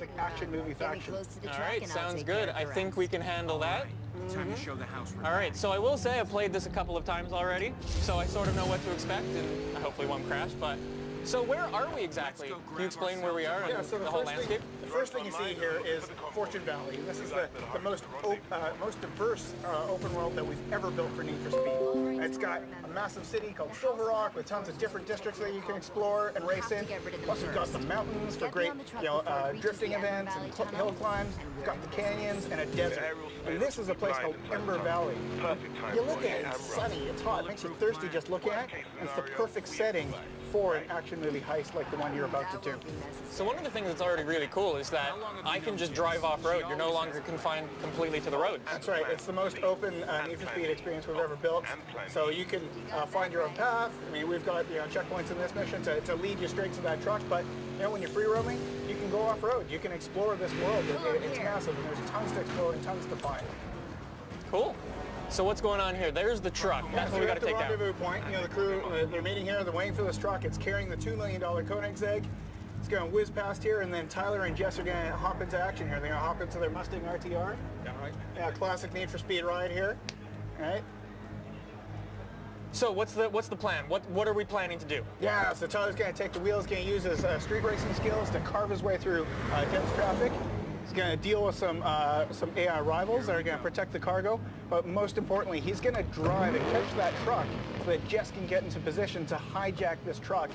classic action movie faction. All right, sounds good. I think we can handle that. Time to show the house. All right, so I will say I played this a couple of times already, so I sort of know what to expect, and I hopefully won't crash, but... So where are we exactly? Can you explain where we are and So the whole landscape? The first thing you see here is Fortune Valley. This is the most diverse open world that we've ever built for Need for Speed. It's got a massive city called Silver Rock with tons of different districts that you can explore and race in. Plus we've got the mountains for great drifting events and hill climbs. We've got the canyons and a desert. And this is a place called Ember Valley. You look at it, it's sunny, it's hot, it makes you thirsty just looking at it. And it's the perfect setting for an action movie heist like the one you're about to do. So one of the things that's already really cool is that I can just drive off-road. You're no longer confined completely to the road. That's right. It's the most open Need for Speed experience we've ever built. So you can find your own path. I mean, we've got checkpoints in this mission to lead you straight to that truck. But when you're free roaming, you can go off-road. You can explore this world. It's massive, and there's tons to explore and tons to find. Cool. So what's going on here? There's the truck. That's what we got to take down. The rendezvous point. The crew, they're meeting here. They're waiting for this truck. It's carrying the $2 million Koenig's egg. It's going to whiz past here, and then Tyler and Jess are going to hop into action here. They're going to hop into their Mustang RTR. Yeah, right. Yeah, classic Need for Speed ride here. All right. So what's the plan? What are we planning to do? Yeah, so Tyler's going to take the wheels, going to use his street racing skills to carve his way through dense traffic. He's going to deal with some AI rivals that are going to protect the cargo, but most importantly, he's going to drive and catch that truck so that Jess can get into position to hijack this truck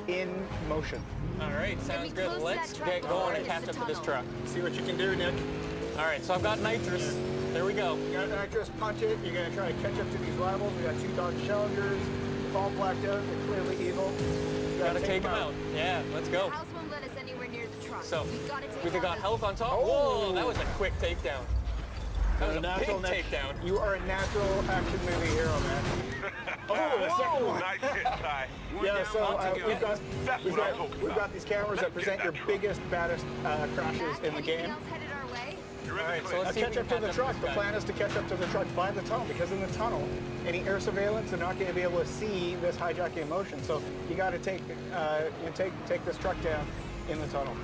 in motion. All right, sounds good. Let's get going and catch up to this truck. See what you can do, Nick. All right, so I've got nitrous. There we go. You got nitrous, punch it. You're going to try to catch up to these rivals. We got 2 Dodge Challengers. They're all blacked out. They're clearly evil. Gotta take them out. Yeah, let's go. The house won't let us anywhere near the truck. So, we've got health on top. Oh. Whoa, that was a quick takedown. That was a big takedown. You are a natural action movie hero, man. Oh, the second one. Nice hit, Ty. Yeah, so we've got these cameras that present your biggest, baddest crashes in the game. All right, so let's catch up to the truck. The plan is to catch up to the truck by the tunnel, because in the tunnel, any air surveillance, they're not going to be able to see this hijacking in motion. So you got to take this truck down in the tunnel.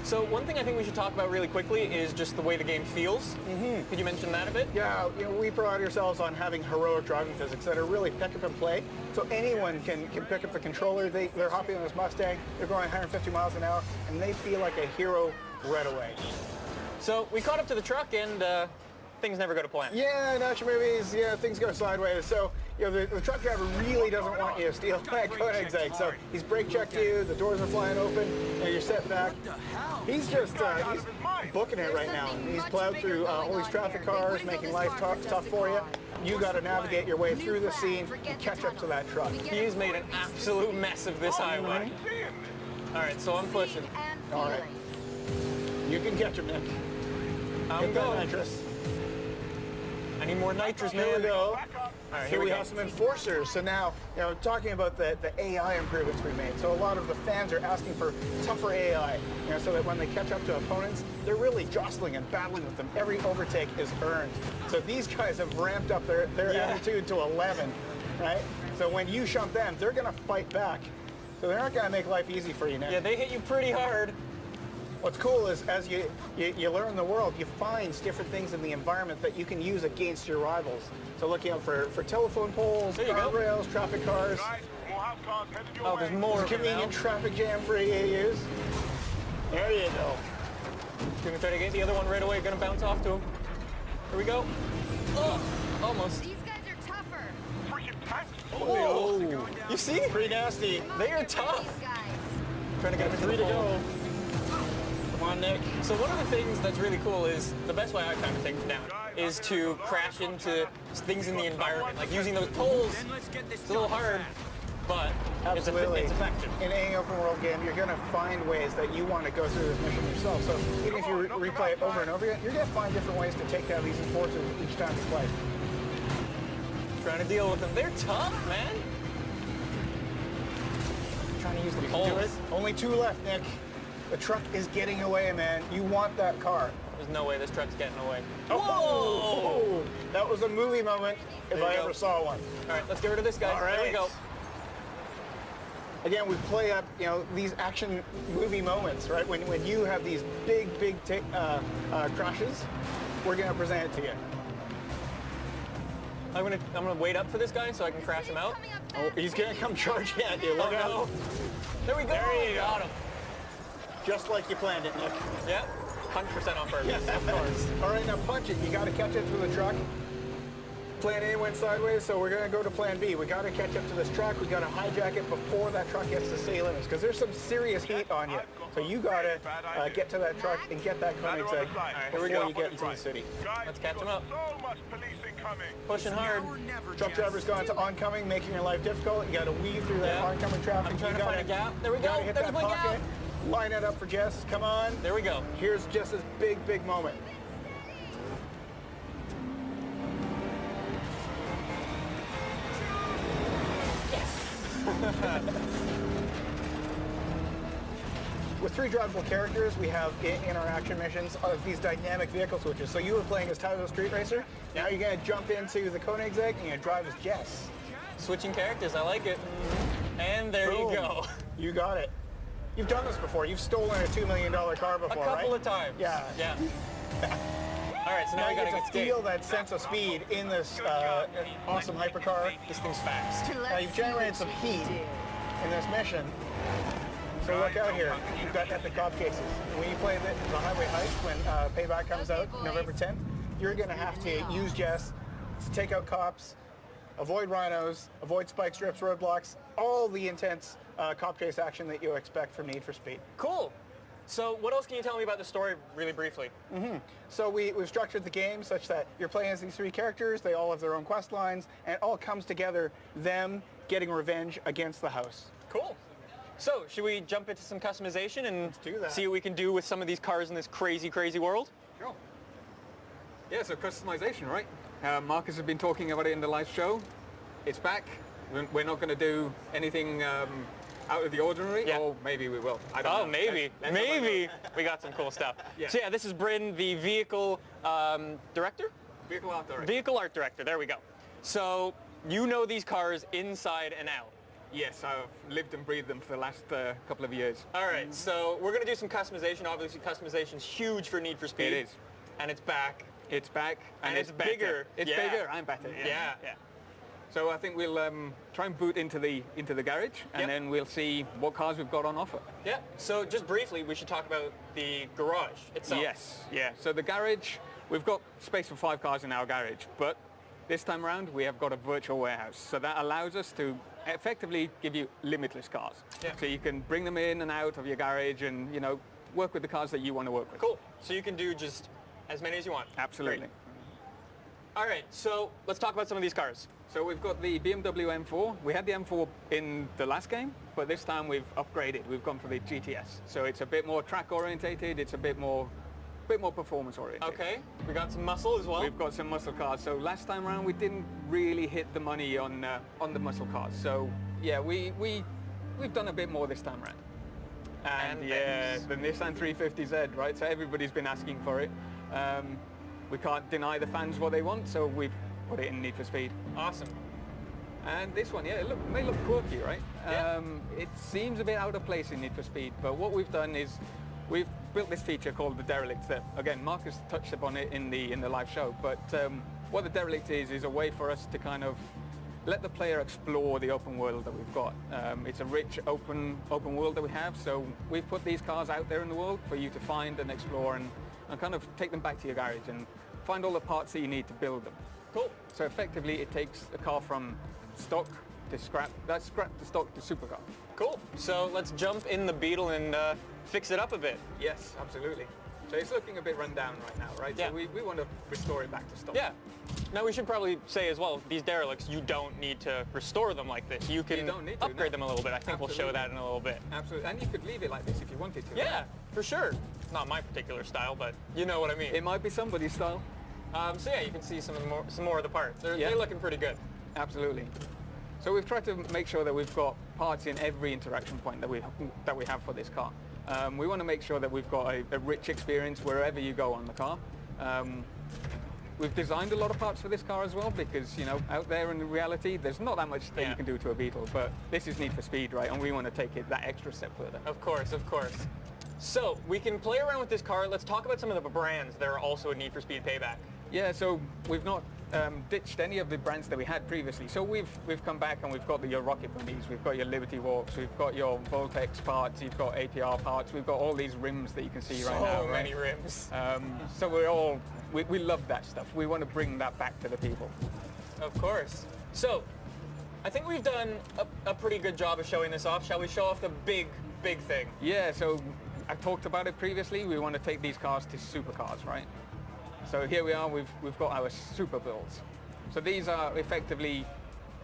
So one thing I think we should talk about really quickly is just the way the game feels. Mm-hmm. Could you mention that a bit? Yeah, we pride ourselves on having heroic driving physics that are really pick up and play. So anyone can pick up the controller. They're hopping on this Mustang. They're going 150 miles an hour, and they feel like a hero right away. So we caught up to the truck, and things never go to plan. Yeah, in action movies, things go sideways. So the truck driver really doesn't want you to steal that Koenig's egg. So he's brake checked you, the doors are flying open, you're set back. He's just he's booking it right now. He's plowed through all these traffic cars, making life tough for you. You got to navigate your way through the scene and catch up to that truck. He's made an absolute mess of this highway. All right, so I'm pushing. All right. You can catch him, Nick. I'm going. Nitrous. I need more nitrous, man. Here we go. All right, here we have some enforcers. So now, talking about the AI improvements we made. So a lot of the fans are asking for tougher AI, so that when they catch up to opponents, they're really jostling and battling with them. Every overtake is earned. So these guys have ramped up their attitude to 11, right? So when you shunt them, they're going to fight back. So they're not going to make life easy for you, Nick. Yeah, they hit you pretty hard. What's cool is as you learn the world, you find different things in the environment that you can use against your rivals. So looking out for telephone poles, guardrails, traffic cars. Oh, there's more. Convenient traffic jam for you to use. There you go. Gonna try to get the other one right away. Gonna bounce off to him. Here we go. Oh, almost. These guys are tougher. Oh, you see? Pretty nasty. They are tough. Trying to get him into 3 the to pole. go. Come on, Nick. So one of the things that's really cool is, the best way I find to take them down is to crash into things in the environment, like using those poles. It's a little hard, but Absolutely. It's effective. In any open world game, you're going to find ways that you want to go through this mission yourself. So even if you replay it over and over again, you're going to find different ways to take down these enforcers each time you play. Trying to deal with them. They're tough, man. Trying to use the poles. Only 2 left, Nick. The truck is getting away, man. You want that car. There's no way this truck's getting away. Whoa! That was a movie moment if I ever saw one. All right, let's get rid of this guy. All right. There we go. again, we play up, these action movie moments, right? When you have these big crashes, we're gonna present it to you. I'm gonna wait up for this guy so I can crash him out. Oh, he's gonna come charging at you. Look out. There we go. There you got go. him. Just like you planned it, Nick. Yep. 100% on purpose. Of course. All right, now punch it. You got to catch up to the truck. Plan A went sideways, so we're going to go to plan B. We got to catch up to this truck. We got to hijack it before that truck gets to city limits, because there's some serious heat on you. So you got to get to that truck and get that Koenigsegg before you get into the city. Let's catch him up. Pushing hard. Truck driver's gone to oncoming, making your life difficult. You got to weave through that oncoming traffic. I'm trying to find a gap. There we go. Hit There's that my pocket. gap. Line it up for Jess. Come on. There we go. Here's Jess's big moment. With 3 drivable characters, we have in our action missions these dynamic vehicle switches. So you were playing as Tyler Street Racer. Now you're going to jump into the Koenigsegg and you're going to drive as Jess. Switching characters, I like it. And there Boom. you go. You got it. You've done this before. You've stolen a $2 million car before, right? A couple of times. Yeah. Yeah. All right, so now Now we you gotta get get to feel that sense of speed in this awesome hypercar. This thing's fast. Now you've generated some heat in this mission. So look out here. You've got epic cop cases. When you play the Highway Heist, when Payback comes out November 10th, you're going to have to use Jess to take out cops, avoid rhinos, avoid spike strips, roadblocks, all the intense cop chase action that you expect from Need for Speed. Cool. So what else can you tell me about the story really briefly? So we've structured the game such that you're playing as these 3 characters, they all have their own quest lines, and it all comes together, them getting revenge against the house. Cool. So should we jump into some customization and do that. see what we can do with some of these cars in this crazy world? Sure. Yeah, so customization, right? Marcus has been talking about it in the live show. It's back. We're not going to do anything out of the ordinary, or maybe we will. I don't know. Maybe. Maybe we got some cool stuff. Yeah. So yeah, this is Bryn, the vehicle director? Vehicle art director. Vehicle art director, there we go. So you know these cars inside and out. Yes, I've lived and breathed them for the last couple of years. All right, so we're going to do some customization. Obviously, customization's huge for Need for Speed. It is. And it's back. It's back. And it's better. bigger. It's Yeah. bigger and better. Yeah. So I think we'll try and boot into the garage, and then we'll see what cars we've got on offer. Yeah. So just briefly, we should talk about the garage itself. Yes. Yeah. So the garage, we've got space for 5 cars in our garage, but this time around we have got a virtual warehouse. So that allows us to effectively give you limitless cars. Yeah. So you can bring them in and out of your garage, and work with the cars that you want to work with. Cool. So you can do just as many as you want. Absolutely. Great. All right. So let's talk about some of these cars. So we've got the BMW M4. We had the M4 in the last game, but this time we've upgraded. We've gone for the GTS. So it's a bit more track orientated. It's a bit more performance oriented. Okay. We got some muscle as well. We've got some muscle cars. So last time around we didn't really hit the money on the muscle cars. So yeah, we've done a bit more this time around. And yeah, the Nissan 350Z, right? So everybody's been asking for it. We can't deny the fans what they want, so we've put it in Need for Speed. Awesome. And this one, yeah, it may look quirky, right? Yeah. It seems a bit out of place in Need for Speed, but what we've done is we've built this feature called the Derelict that, again, Marcus touched upon it in the live show, but what the Derelict is a way for us to kind of let the player explore the open world that we've got. It's a rich open world that we have, so we've put these cars out there in the world for you to find and explore and kind of take them back to your garage and find all the parts that you need to build them. Cool. So effectively it takes a car from stock to scrap, that's scrap to stock to supercar. Cool. So let's jump in the Beetle and fix it up a bit. Yes, absolutely. So it's looking a bit run down right now, right? Yeah. So we want to restore it back to stock. Yeah. Now we should probably say as well, these Derelicts, you don't need to restore them like this. You can don't need to, upgrade no. them a little bit. I think we'll show Absolutely. that in a little bit. Absolutely. And you could leave it like this if you wanted to. Yeah, for sure. Not my particular style, but you know what I mean. It might be somebody's style. So yeah, you can see some more of the parts. They're looking pretty good. Absolutely. So we've tried to make sure that we've got parts in every interaction point that we have for this car. We want to make sure that we've got a rich experience wherever you go on the car. We've designed a lot of parts for this car as well because, you know, out there in reality, there's not that much that you can do to a Beetle, but this is Need for Speed, right? And we want to take it that extra step further. Of course, of course. So, we can play around with this car. Let's talk about some of the brands that are also a Need for Speed Payback. Yeah, so we've not ditched any of the brands that we had previously. So we've come back and we've got your Rocket Bunnies, we've got your Liberty Walks, we've got your Voltex parts, you've got APR parts, we've got all these rims that you can see right now. So many rims. So we love that stuff. We want to bring that back to the people. Of course. So, I think we've done a pretty good job of showing this off. Shall we show off the big thing? Yeah, so I talked about it previously. We want to take these cars to supercars, right? So here we are, we've got our super builds. So these are effectively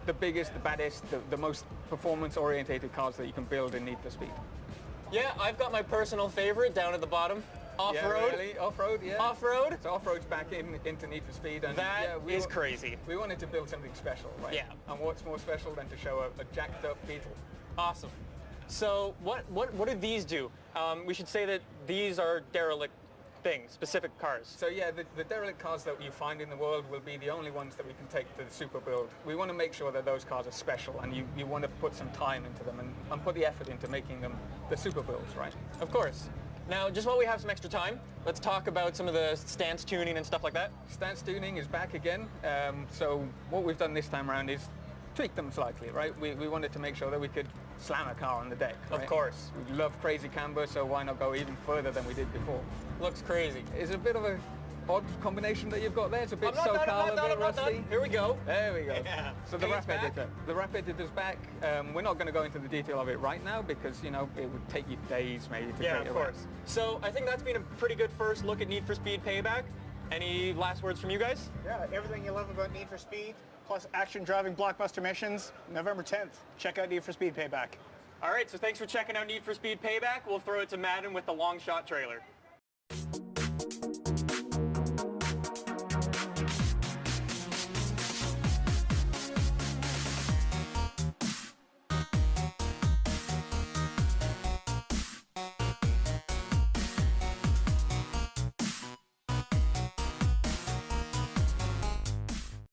the biggest, the baddest, the most performance-orientated cars that you can build in Need for Speed. Yeah, I've got my personal favorite down at the bottom. Off-road. Yeah, really? Off-road, yeah. Off-road? So off-road's back into Need for Speed. And That is crazy. We wanted to build something special, right? Yeah. And what's more special than to show a jacked up Beetle? Awesome. So what do these do? We should say that these are derelict things, specific cars. So yeah, the derelict cars that you find in the world will be the only ones that we can take to the super build. We want to make sure that those cars are special, and you want to put some time into them and put the effort into making them the super builds, right? Of course. Now, just while we have some extra time, let's talk about some of the stance tuning and stuff like that. Stance tuning is back again. So what we've done this time around is tweak them slightly, right? We wanted to make sure that we could slam a car on the deck, right? Of course. We love crazy camber, so why not go even further than we did before? Looks crazy. It's a bit of a odd combination that you've got there. It's a bit SoCal, a bit rusty. Here we go. There we go. Yeah. So the Paint's wrap back. editor. The wrap editor's back. We're not going to go into the detail of it right now because, you know, it would take you days maybe to Yeah, create of a wrap. course. So I think that's been a pretty good first look at Need for Speed Payback. Any last words from you guys? Yeah, everything you love about Need for Speed, plus action driving blockbuster missions, November 10th. Check out Need for Speed Payback. All right, so thanks for checking out Need for Speed Payback. We'll throw it to Madden with the long shot trailer.